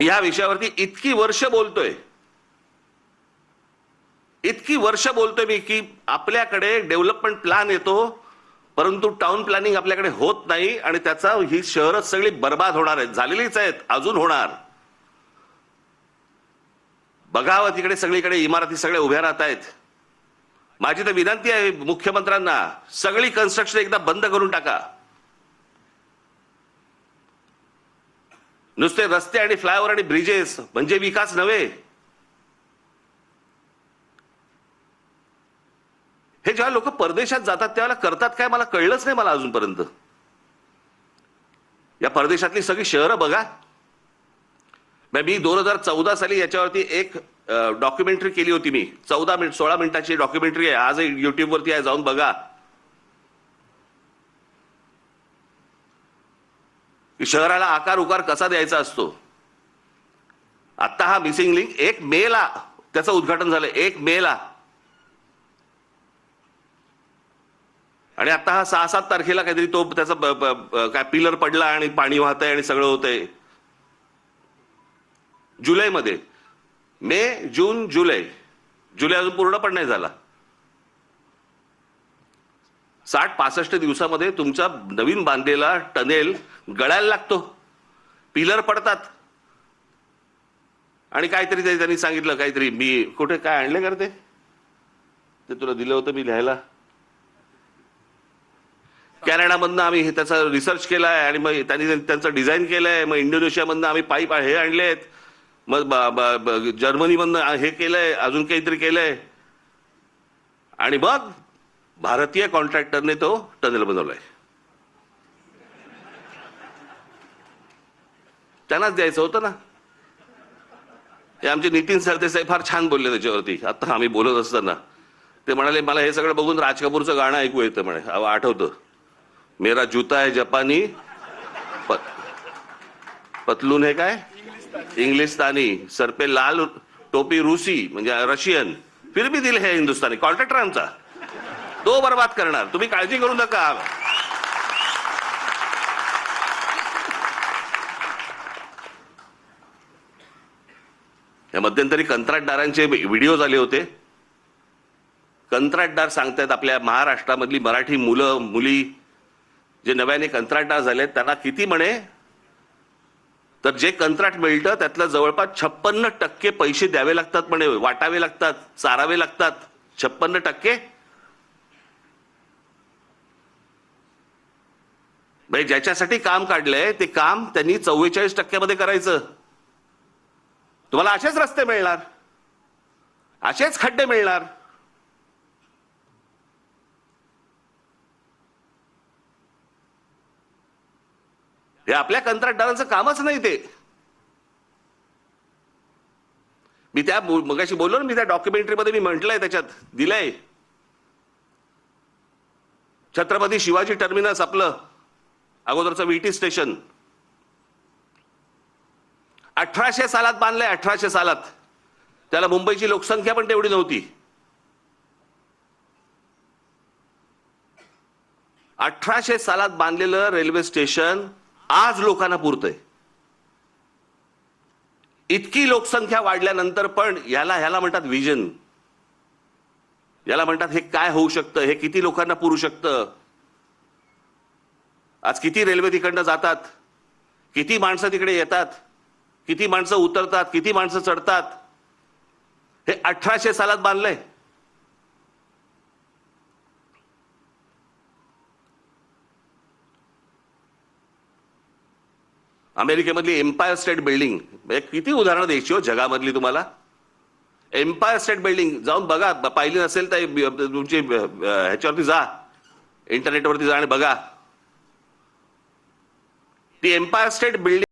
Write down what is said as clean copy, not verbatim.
या विषयावरती इतकी वर्ष बोलतोय मी की आपल्याकडे डेव्हलपमेंट प्लॅन येतो, परंतु टाउन प्लॅनिंग आपल्याकडे होत नाही आणि त्याचा ही शहरच सगळी बर्बाद होणार आहेत, झालेलीच आहेत, अजून होणार. बघावं तिकडे सगळीकडे इमारती सगळ्या उभ्या राहत आहेत. माझी तर विनंती आहे मुख्यमंत्र्यांना, सगळी कन्स्ट्रक्शन एकदा बंद करून टाका. नुसते रस्ते आणि फ्लायओव्हर आणि ब्रिजेस म्हणजे विकास नव्हे. हे जेव्हा लोक परदेशात जातात त्यावेळेला करतात काय मला कळलंच नाही मला अजूनपर्यंत. या परदेशातली सगळी शहरं बघा. मी 2014 साली याच्यावरती एक डॉक्युमेंटरी केली होती. मी 16 मिनिटाची डॉक्युमेंटरी आहे, आज युट्यूब वरती आहे, जाऊन बघा. शहराला आकार उकार कसा द्यायचा असतो. आता हा मिसिंग लिंक 1 मेला त्याचं उद्घाटन झालं, 1 मेला. आणि आता हा 6-7 तारखेला काहीतरी तो त्याचा काय पिलर पडला आणि पाणी वाहतंय आणि सगळं होतंय. जुलैमध्ये मे जून जुलै अजून पूर्ण पण नाही झाला. 60-65 दिवसामध्ये तुमचा नवीन बांधलेला टनेल गळायला लागतो, पिलर पडतात. आणि काहीतरी त्यांनी सांगितलं, काहीतरी मी कुठे काय आणले करते ते तुला दिलं होतं मी लिहायला. कॅनडामधनं आम्ही त्याचा रिसर्च केलाय आणि मग त्यांनी त्यांचं डिझाईन केलंय. मग इंडोनेशियामधनं आम्ही पाईप हे आणलेत, मग जर्मनीमधनं हे केलंय, अजून काहीतरी केलंय. आणि मग भारतीय कॉन्ट्रॅक्टरने तो टनेल बनवलाय. त्यांनाच द्यायचं होतं ना. हे आमचे नितीन सरदेसाई फार छान बोलले त्याच्यावरती. आता आम्ही बोलत असताना ते म्हणाले, मला हे सगळं बघून राज कपूरचं गाणं ऐकू येतं म्हणे, आठवतं. मेरा जूता है जपानी, पतलून है काय इंग्लिस्तानी, सर पे लाल टोपी रूसी म्हणजे रशियन, फिर भी दिल है हिंदुस्तानी. कॉन्ट्रॅक्टर आमचा तो बर्बाद करणार, तुम्ही काळजी करू नका. या मध्यंतरी कंत्राटदारांचे व्हिडिओज आले होते. कंत्राटदार सांगतायत आपल्या महाराष्ट्रामधली मराठी मुलं मुली जे नव्याने कंत्राटदार झालेत त्यांना किती म्हणे, तर जे कंत्राट मिळतं त्यातलं जवळपास 56% पैसे द्यावे लागतात म्हणे, वाटावे लागतात, चारावे लागतात. 56%. म्हणजे ज्याच्यासाठी काम काढलंय ते काम त्यांनी 44% करायचं. तुम्हाला असेच रस्ते मिळणार, असेच खड्डे मिळणार. हे आपल्या कंत्राटदारांचं कामच नाही ते. मी त्या मगाशी बोललो ना, मी त्या डॉक्युमेंटरीमध्ये मी म्हटलंय, त्याच्यात दिलंय. छत्रपती शिवाजी टर्मिनस आपलं अगोदरचं VT स्टेशन 1800 सालात बांधलंय. 1800 सालात. त्याला मुंबईची लोकसंख्या पण तेवढी नव्हती. 1800 सालात बांधलेलं रेल्वे स्टेशन आज लोकांना पुरतंय. इतकी लोकसंख्या वाढल्यानंतर पण ह्याला म्हणतात विजन. याला म्हणतात हे काय होऊ शकतं, हे किती लोकांना पुरू शकतं. आज किती रेल्वे तिकडनं जातात, किती माणसं तिकडे येतात, किती माणसं उतरतात, किती माणसं चढतात. हे 1800 सालात बांधलंय. अमेरिकेमधली एम्पायर स्टेट बिल्डिंग, किती उदाहरणं द्यायची हो जगामधली तुम्हाला. एम्पायर स्टेट बिल्डिंग जाऊन बघा, पाहिली नसेल तर तुमची ह्याच्यावरती जा, इंटरनेटवरती जा आणि बघा. ती एम्पायर स्टेट बिल्डिंग